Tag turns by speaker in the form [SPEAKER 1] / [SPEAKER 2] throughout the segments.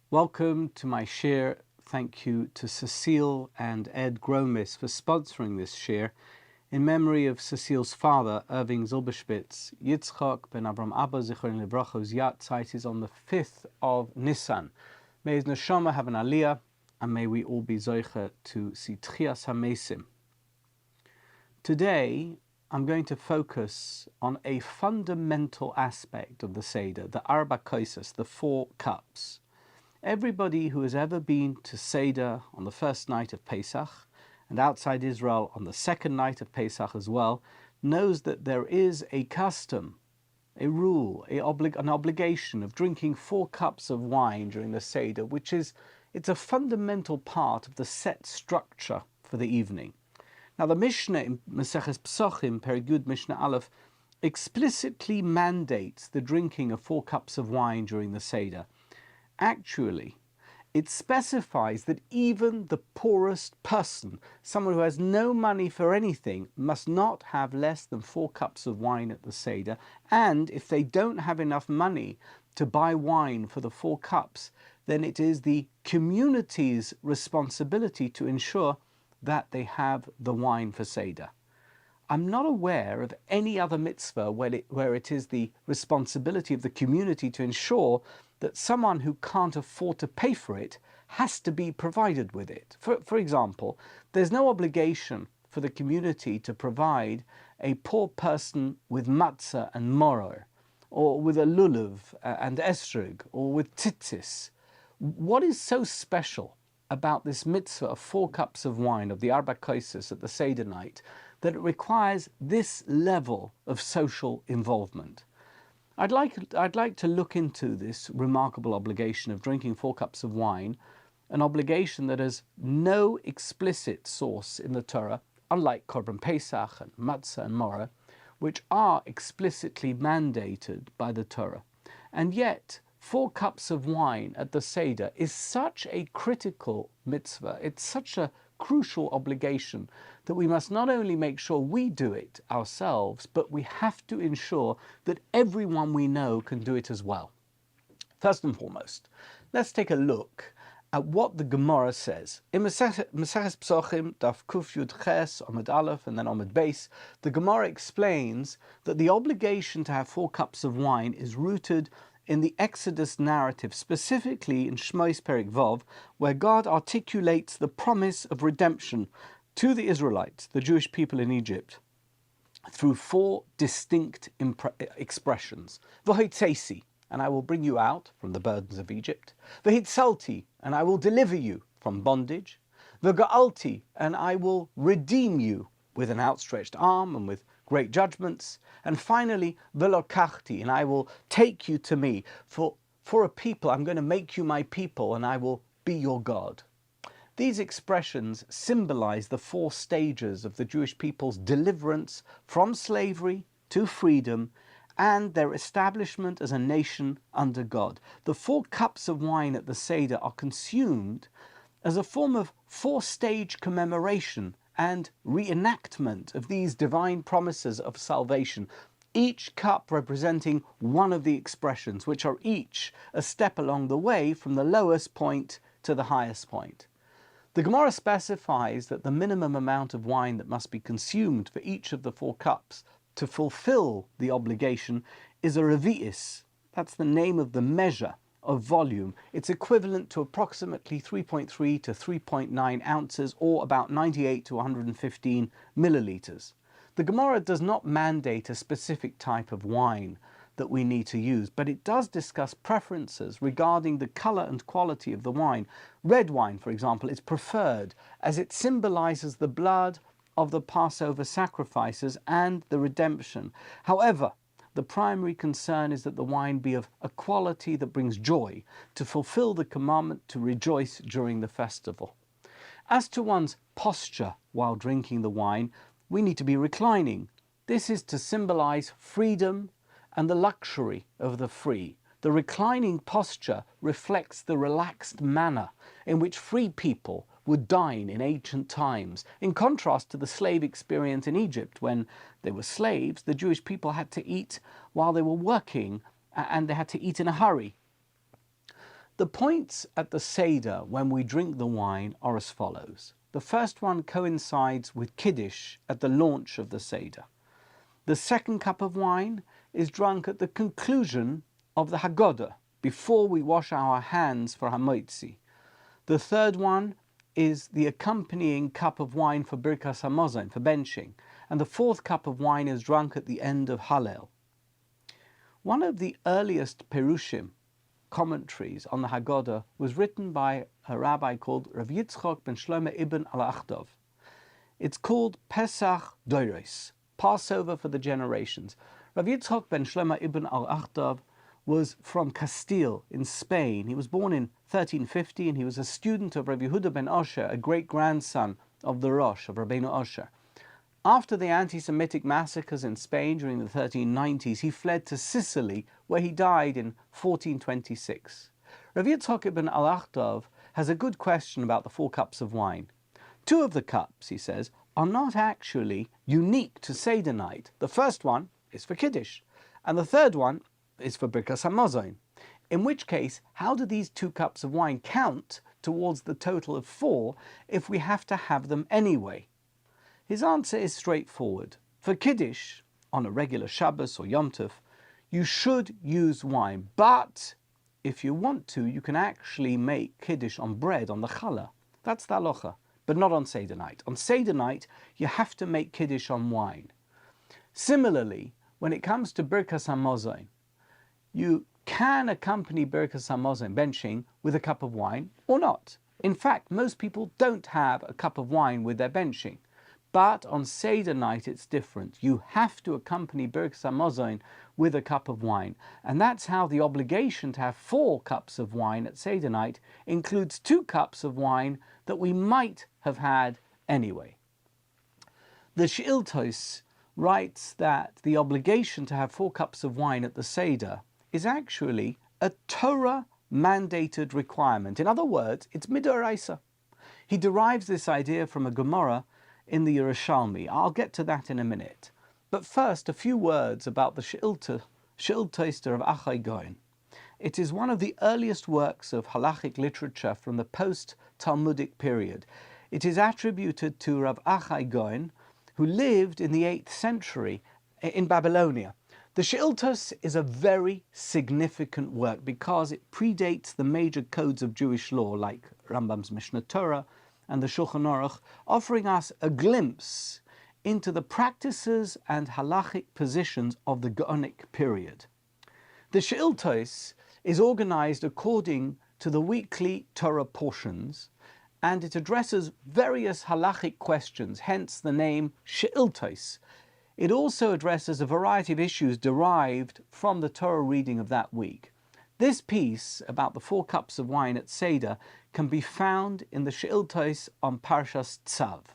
[SPEAKER 1] Welcome to my shir. Thank you to Cecile and Ed Gromis for sponsoring this shir in memory of Cecile's father, Irving Zilberspitz. Yitzchak ben Avram Abba Zichron Livracha's yahrzeit is on the 5th of Nisan. May his neshama have an aliyah, and may we all be zoiche to see Tchias HaMesim. Today, I'm going to focus on a fundamental aspect of the Seder, the Arba Koises, the 4 cups. Everybody who has ever been to Seder on the first night of Pesach, and outside Israel on the second night of Pesach as well, knows that there is a custom, a rule, an obligation of drinking 4 cups of wine during the Seder, it's a fundamental part of the set structure for the evening. Now the Mishnah in Maseches Pesachim, Perek Yud Mishnah Aleph, explicitly mandates the drinking of 4 cups of wine during the Seder. Actually, it specifies that even the poorest person, someone who has no money for anything, must not have less than 4 cups of wine at the Seder. And if they don't have enough money to buy wine for the 4 cups, then it is the community's responsibility to ensure that they have the wine for Seder. I'm not aware of any other mitzvah where it is the responsibility of the community to ensure that someone who can't afford to pay for it has to be provided with it. For example, there's no obligation for the community to provide a poor person with matzah and moror, or with a lulav and esrog, or with tzitzis. What is so special about this mitzvah of 4 cups of wine, of the Arba Koises at the Seder night, that it requires this level of social involvement? I'd like to look into this remarkable obligation of drinking 4 cups of wine, an obligation that has no explicit source in the Torah, unlike Korban Pesach and Matzah and Morah, which are explicitly mandated by the Torah. And yet, 4 cups of wine at the Seder is such a critical mitzvah, it's such a crucial obligation that we must not only make sure we do it ourselves, but we have to ensure that everyone we know can do it as well. First and foremost, let's take a look at what the Gemara says. In Maseches Pesachim, Daf Kuf Yud Ches, Omid Aleph, and then Omid Beis, the Gemara explains that the obligation to have 4 cups of wine is rooted in the Exodus narrative, specifically in Shmos Perek Vav, where God articulates the promise of redemption to the Israelites, the Jewish people in Egypt, through 4 distinct expressions. V'hotzesi, and I will bring you out from the burdens of Egypt. V'hitzalti, and I will deliver you from bondage. V'ga'alti, and I will redeem you with an outstretched arm and with great judgments. And finally, v'lokachti, and I will take you to me. For a people, I'm going to make you my people, and I will be your God. These expressions symbolize the 4 stages of the Jewish people's deliverance from slavery to freedom and their establishment as a nation under God. The 4 cups of wine at the Seder are consumed as a form of 4-stage commemoration and reenactment of these divine promises of salvation, each cup representing one of the expressions, which are each a step along the way from the lowest point to the highest point. The Gemara specifies that the minimum amount of wine that must be consumed for each of the 4 cups to fulfill the obligation is a revi'is. That's the name of the measure of volume. It's equivalent to approximately 3.3 to 3.9 ounces, or about 98 to 115 milliliters. The Gemara does not mandate a specific type of wine that we need to use, but it does discuss preferences regarding the color and quality of the wine. Red wine, for example, is preferred as it symbolizes the blood of the Passover sacrifices and the redemption. However, the primary concern is that the wine be of a quality that brings joy, to fulfill the commandment to rejoice during the festival. As to one's posture while drinking the wine, we need to be reclining. This is to symbolize freedom and the luxury of the free. The reclining posture reflects the relaxed manner in which free people would dine in ancient times, in contrast to the slave experience in Egypt. When they were slaves, the Jewish people had to eat while they were working, and they had to eat in a hurry. The points at the Seder when we drink the wine are as follows. The first one coincides with Kiddush at the launch of the Seder. The second cup of wine is drunk at the conclusion of the Haggadah, before we wash our hands for Hamotzi. The third one is the accompanying cup of wine for Birkas Hamazon, for benching. And the fourth cup of wine is drunk at the end of Hallel. One of the earliest Perushim, commentaries on the Haggadah, was written by a rabbi called Rav Yitzchok ben Shlomo ibn al-Achdov. It's called Pesach Seder, Passover for the generations. Rav Yitzchok ben Shlomo ibn al-Achdov was from Castile in Spain. He was born in 1350 and he was a student of Rabbi Yehuda ben Osher, a great-grandson of the Rosh, of Rabbeinu Osher. After the anti-Semitic massacres in Spain during the 1390s, he fled to Sicily, where he died in 1426. Rav Yitzchok ibn al-Achdov has a good question about the 4 cups of wine. 2 of the cups, he says, are not actually unique to Seder night. The first one is for Kiddush, and the third one is for Birkas Hamazon. In which case, how do these 2 cups of wine count towards the total of 4 if we have to have them anyway? His answer is straightforward. For Kiddush, on a regular Shabbos or Yom Tov, you should use wine, but if you want to, you can actually make Kiddush on bread, on the challah. That's the halacha, but not on Seder night. On Seder night, you have to make Kiddush on wine. Similarly, when it comes to Birkas Hamazon, you can accompany Birkas Hamazon, benching, with a cup of wine or not. In fact, most people don't have a cup of wine with their benching. But on Seder night, it's different. You have to accompany Birkas Hamazon with a cup of wine. And that's how the obligation to have 4 cups of wine at Seder night includes 2 cups of wine that we might have had anyway. The She'iltos writes that the obligation to have 4 cups of wine at the Seder is actually a Torah-mandated requirement. In other words, it's midoraisa. He derives this idea from a Gemara in the Yerushalmi. I'll get to that in a minute. But first, a few words about the She'iltos of Achai Goin. It is one of the earliest works of halachic literature from the post-Talmudic period. It is attributed to Rav Achai Goin, who lived in the 8th century in Babylonia. The She'iltos is a very significant work because it predates the major codes of Jewish law like Rambam's Mishnah Torah and the Shulchan Aruch, offering us a glimpse into the practices and halachic positions of the Gaonic period. The She'iltos is organized according to the weekly Torah portions, and it addresses various halachic questions, hence the name She'iltos. It also addresses a variety of issues derived from the Torah reading of that week. This piece about the 4 cups of wine at Seder can be found in the She'iltos on Parshas Tzav.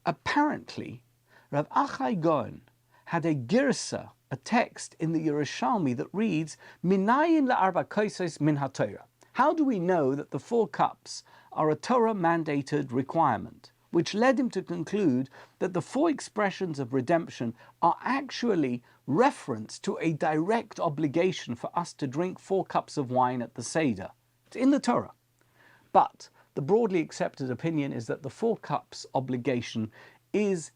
[SPEAKER 1] Apparently, Rav Achai Goin had a girsa, a text in the Yerushalmi that reads, Minayin la'arba kosos min haTorah. How do we know that the 4 cups are a Torah-mandated requirement? Which led him to conclude that the 4 expressions of redemption are actually reference to a direct obligation for us to drink 4 cups of wine at the Seder. It's in the Torah. But the broadly accepted opinion is that the 4 cups obligation is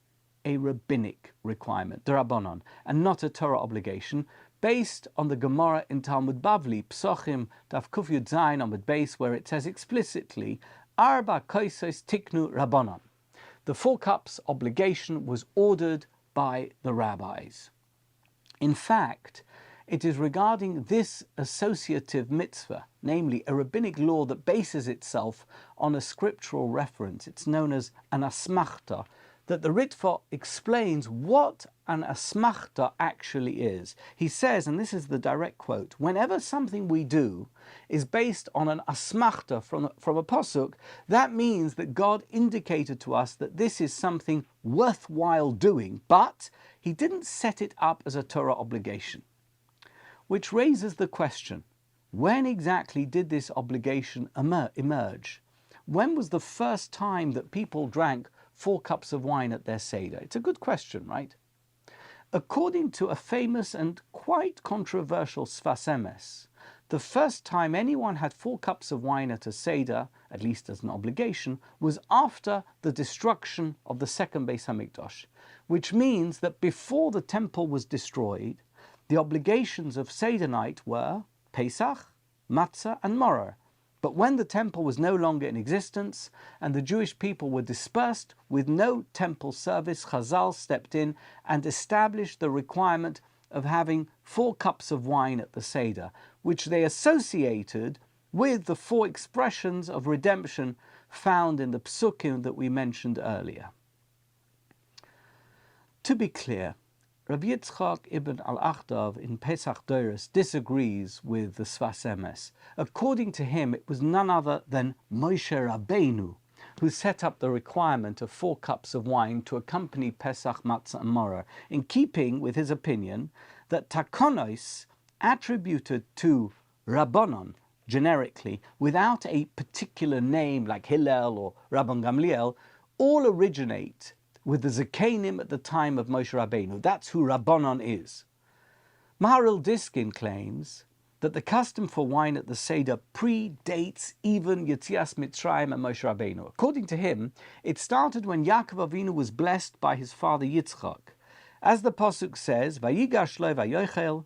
[SPEAKER 1] a rabbinic requirement, d'Rabbanan, and not a Torah obligation, based on the Gemara in Talmud Bavli, Psochim, Daf Kuf Yud Zayin Amud Beis, where it says explicitly, Arba kosos tiknu Rabbanan. The 4 cups obligation was ordered by the rabbis. In fact, it is regarding this associative mitzvah, namely a rabbinic law that bases itself on a scriptural reference, it's known as an asmachta, that the Ritva explains what an asmachta actually is. He says, and this is the direct quote, whenever something we do is based on an asmachta from a pasuk, that means that God indicated to us that this is something worthwhile doing, but he didn't set it up as a Torah obligation. Which raises the question, when exactly did this obligation emerge? When was the first time that people drank 4 cups of wine at their Seder? It's a good question, right? According to a famous and quite controversial Sfas Emes, the first time anyone had 4 cups of wine at a Seder, at least as an obligation, was after the destruction of the second Beis HaMikdash, which means that before the temple was destroyed, the obligations of Seder night were Pesach, Matzah and Moror. But when the temple was no longer in existence and the Jewish people were dispersed with no temple service, Chazal stepped in and established the requirement of having 4 cups of wine at the Seder, which they associated with the 4 expressions of redemption found in the Psukim that we mentioned earlier. To be clear, Rabbi Yitzchak ibn al-Achdov in Pesach Seder disagrees with the Sfas Emes. According to him, it was none other than Moshe Rabbeinu who set up the requirement of 4 cups of wine to accompany Pesach, Matzah and Moror, in keeping with his opinion that takonos attributed to Rabbanon generically, without a particular name like Hillel or Rabban Gamliel, all originate with the Zakenim at the time of Moshe Rabbeinu. That's who Rabbanon is. Maharil Diskin claims that the custom for wine at the Seder predates even Yetzias Mitzrayim and Moshe Rabbeinu. According to him, it started when Yaakov Avinu was blessed by his father Yitzchak. As the Pasuk says, Vayigash lo vayochel,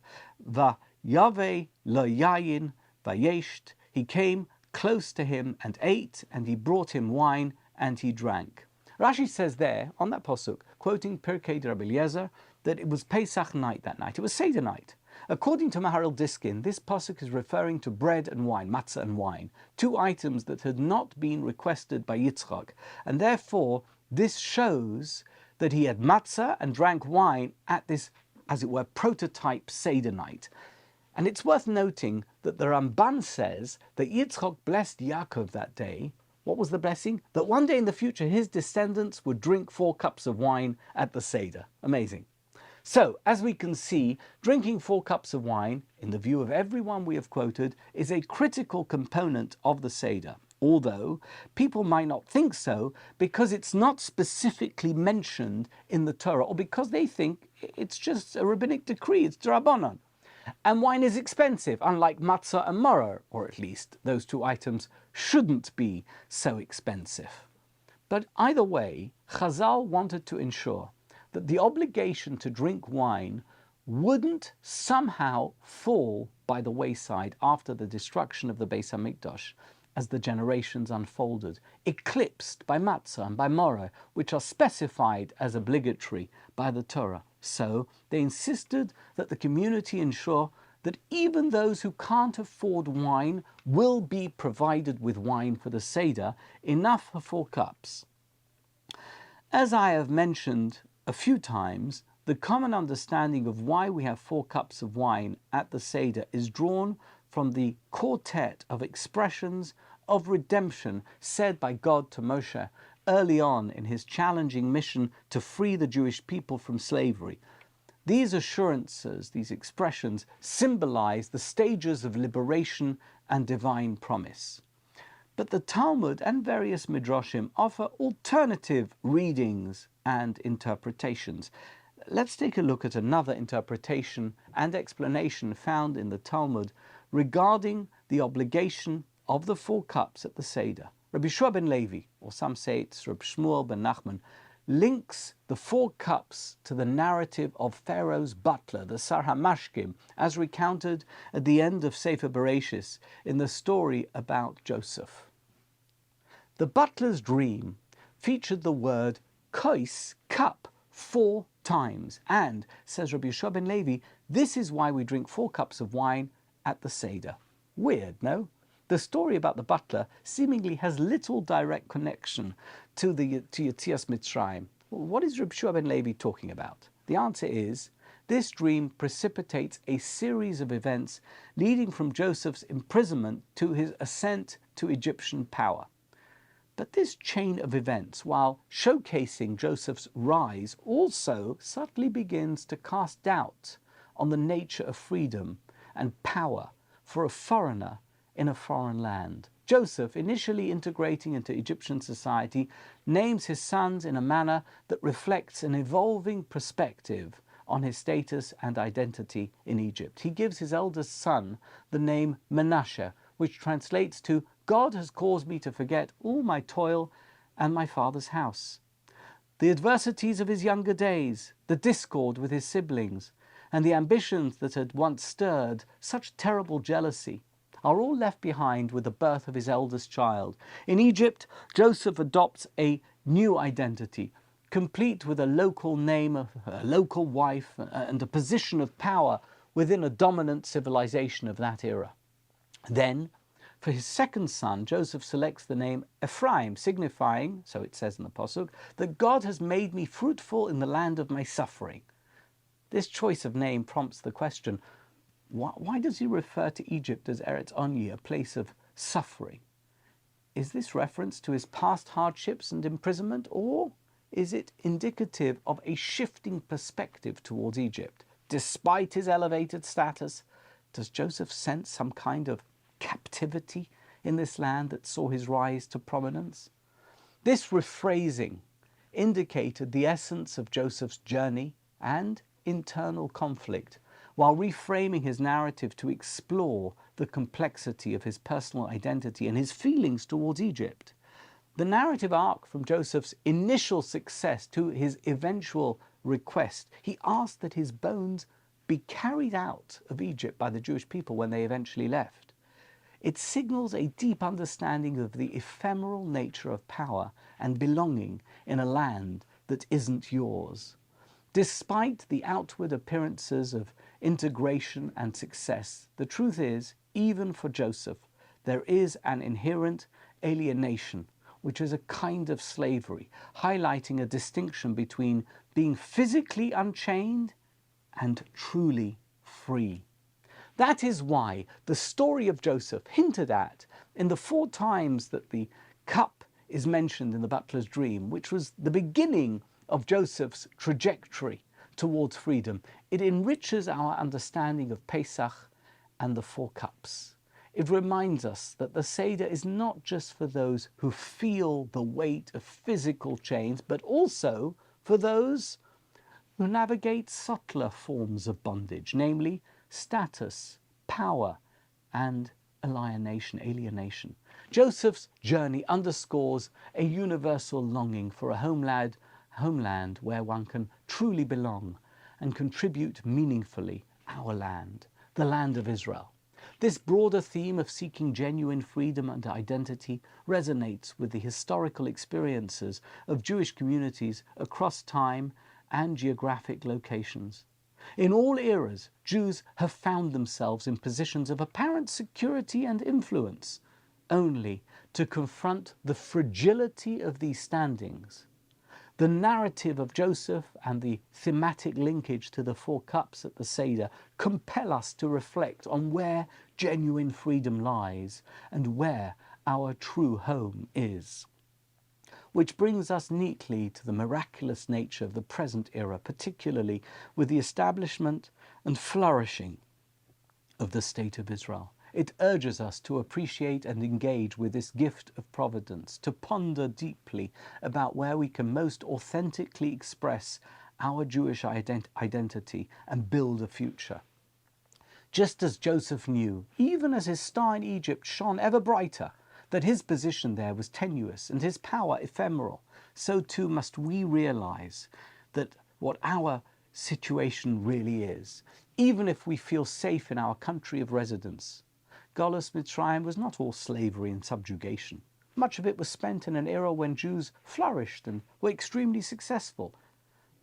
[SPEAKER 1] vayave lo yayin, vayesht, he came close to him and ate, and he brought him wine, and he drank. Rashi says there, on that Pasuk, quoting Pirkei de Rabbi Eliezer, that it was Pesach night that night. It was Seder night. According to Maharil Diskin, this Pasuk is referring to bread and wine, matzah and wine, 2 items that had not been requested by Yitzchak, and therefore this shows that he had matzah and drank wine at this, as it were, prototype Seder night. And it's worth noting that the Ramban says that Yitzchak blessed Yaakov that day. What was the blessing? That one day in the future his descendants would drink 4 cups of wine at the Seder. Amazing. So, as we can see, drinking 4 cups of wine, in the view of everyone we have quoted, is a critical component of the Seder. Although people might not think so because it's not specifically mentioned in the Torah, or because they think it's just a rabbinic decree, it's D'Rabbanan. And wine is expensive, unlike matzah and moror, or at least those 2 items shouldn't be so expensive. But either way, Chazal wanted to ensure that the obligation to drink wine wouldn't somehow fall by the wayside after the destruction of the Beis HaMikdash as the generations unfolded, eclipsed by matzah and by moror, which are specified as obligatory by the Torah. So they insisted that the community ensure that even those who can't afford wine will be provided with wine for the Seder, enough for 4 cups. As I have mentioned a few times, the common understanding of why we have 4 cups of wine at the Seder is drawn from the quartet of expressions of redemption said by God to Moshe early on in his challenging mission to free the Jewish people from slavery. These assurances, these expressions, symbolize the stages of liberation and divine promise. But the Talmud and various Midrashim offer alternative readings and interpretations. Let's take a look at another interpretation and explanation found in the Talmud regarding the obligation of the 4 cups at the Seder. Rabbi Shua ben Levi, or some say it's Rabbi Shmuel ben Nachman, links the 4 cups to the narrative of Pharaoh's butler, the Sar HaMashkim, as recounted at the end of Sefer Bereshis in the story about Joseph. The butler's dream featured the word kos, cup, 4 times, and, says Rabbi Shua ben Levi, this is why we drink 4 cups of wine at the Seder. Weird, no? The story about the butler seemingly has little direct connection to Yetzias Mitzrayim. What is Rabbi Shua ben Levi talking about? The answer is, this dream precipitates a series of events leading from Joseph's imprisonment to his ascent to Egyptian power. But this chain of events, while showcasing Joseph's rise, also subtly begins to cast doubt on the nature of freedom and power for a foreigner in a foreign land. Joseph, initially integrating into Egyptian society, names his sons in a manner that reflects an evolving perspective on his status and identity in Egypt. He gives his eldest son the name Manasseh, which translates to, God has caused me to forget all my toil and my father's house. The adversities of his younger days, the discord with his siblings, and the ambitions that had once stirred such terrible jealousy are all left behind with the birth of his eldest child. In Egypt, Joseph adopts a new identity, complete with a local name, a local wife, and a position of power within a dominant civilization of that era. Then, for his second son, Joseph selects the name Ephraim, signifying, so it says in the Pasuk, that God has made me fruitful in the land of my suffering. This choice of name prompts the question, why does he refer to Egypt as Eretz Onyi, a place of suffering? Is this reference to his past hardships and imprisonment, or is it indicative of a shifting perspective towards Egypt? Despite his elevated status, does Joseph sense some kind of captivity in this land that saw his rise to prominence? This rephrasing indicated the essence of Joseph's journey and internal conflict, while reframing his narrative to explore the complexity of his personal identity and his feelings towards Egypt. The narrative arc from Joseph's initial success to his eventual request, he asked that his bones be carried out of Egypt by the Jewish people when they eventually left. It signals a deep understanding of the ephemeral nature of power and belonging in a land that isn't yours. Despite the outward appearances of integration and success, the truth is, even for Joseph, there is an inherent alienation, which is a kind of slavery, highlighting a distinction between being physically unchained and truly free. That is why the story of Joseph, hinted at in the 4 times that the cup is mentioned in the butler's dream, which was the beginning of Joseph's trajectory towards freedom, it enriches our understanding of Pesach and the 4 cups. It reminds us that the Seder is not just for those who feel the weight of physical chains, but also for those who navigate subtler forms of bondage, namely status, power, and alienation. Joseph's journey underscores a universal longing for a homeland where one can truly belong and contribute meaningfully, our land, the land of Israel. This broader theme of seeking genuine freedom and identity resonates with the historical experiences of Jewish communities across time and geographic locations. In all eras, Jews have found themselves in positions of apparent security and influence, only to confront the fragility of these standings. The narrative of Joseph and the thematic linkage to the 4 cups at the Seder compel us to reflect on where genuine freedom lies and where our true home is. Which brings us neatly to the miraculous nature of the present era, particularly with the establishment and flourishing of the State of Israel. It urges us to appreciate and engage with this gift of providence, to ponder deeply about where we can most authentically express our Jewish identity and build a future. Just as Joseph knew, even as his star in Egypt shone ever brighter, that his position there was tenuous and his power ephemeral, so too must we realize that what our situation really is, even if we feel safe in our country of residence. Galus Mitzrayim was not all slavery and subjugation. Much of it was spent in an era when Jews flourished and were extremely successful,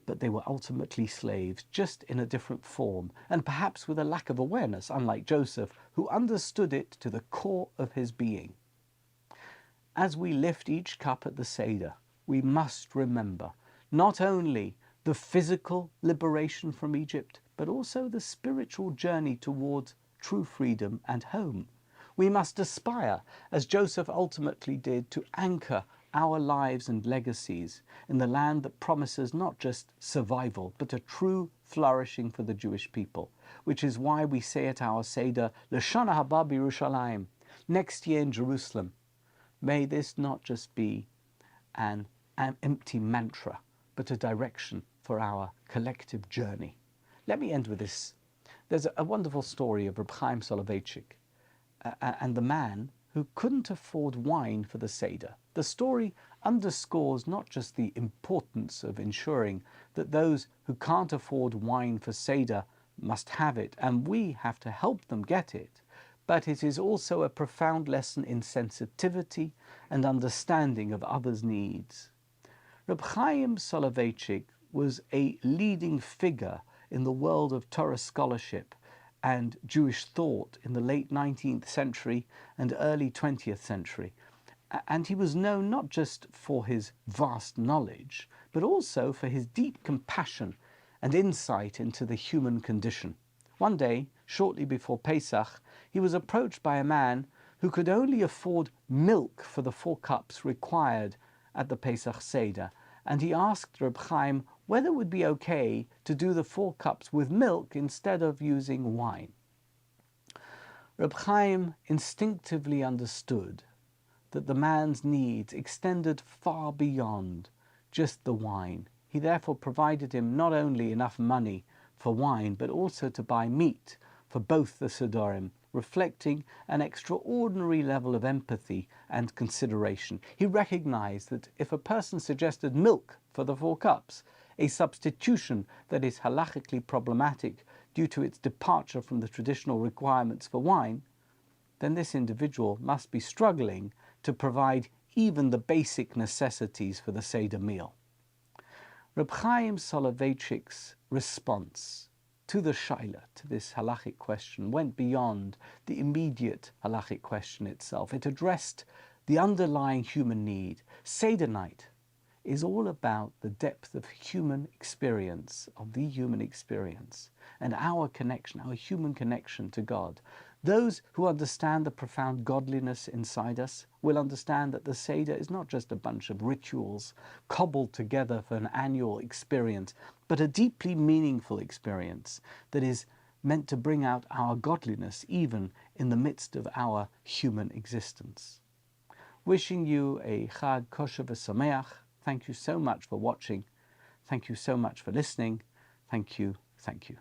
[SPEAKER 1] but they were ultimately slaves, just in a different form, and perhaps with a lack of awareness, unlike Joseph, who understood it to the core of his being. As we lift each cup at the Seder, we must remember not only the physical liberation from Egypt, but also the spiritual journey towards true freedom and home. We must aspire, as Joseph ultimately did, to anchor our lives and legacies in the land that promises not just survival, but a true flourishing for the Jewish people, which is why we say at our Seder, L'shana haba b'Yerushalayim, Next year in Jerusalem, may this not just be an empty mantra, but a direction for our collective journey. Let me end with this. There's a wonderful story of Reb Chaim Soloveitchik and the man who couldn't afford wine for the Seder. The story underscores not just the importance of ensuring that those who can't afford wine for Seder must have it, and we have to help them get it, but it is also a profound lesson in sensitivity and understanding of others' needs. Reb Chaim Soloveitchik was a leading figure in the world of Torah scholarship and Jewish thought in the late 19th century and early 20th century. And he was known not just for his vast knowledge, but also for his deep compassion and insight into the human condition. One day, shortly before Pesach, he was approached by a man who could only afford milk for the 4 cups required at the Pesach Seder. And he asked Reb Chaim whether it would be okay to do the 4 cups with milk instead of using wine. Reb Chaim instinctively understood that the man's needs extended far beyond just the wine. He therefore provided him not only enough money for wine, but also to buy meat for both the Sedorim, reflecting an extraordinary level of empathy and consideration. He recognized that if a person suggested milk for the 4 cups, a substitution that is halachically problematic due to its departure from the traditional requirements for wine, then this individual must be struggling to provide even the basic necessities for the Seder meal. Reb Chaim Soloveitchik's response to the shaila, to this halachic question, went beyond the immediate halachic question itself. It addressed the underlying human need. Seder night is all about the depth of human experience, of the human experience, and our connection, our human connection to God. Those who understand the profound godliness inside us will understand that the Seder is not just a bunch of rituals cobbled together for an annual experience, but a deeply meaningful experience that is meant to bring out our godliness even in the midst of our human existence. Wishing you a Chag Kosher v'Sameach. Thank you so much for watching. Thank you so much for listening. Thank you. Thank you.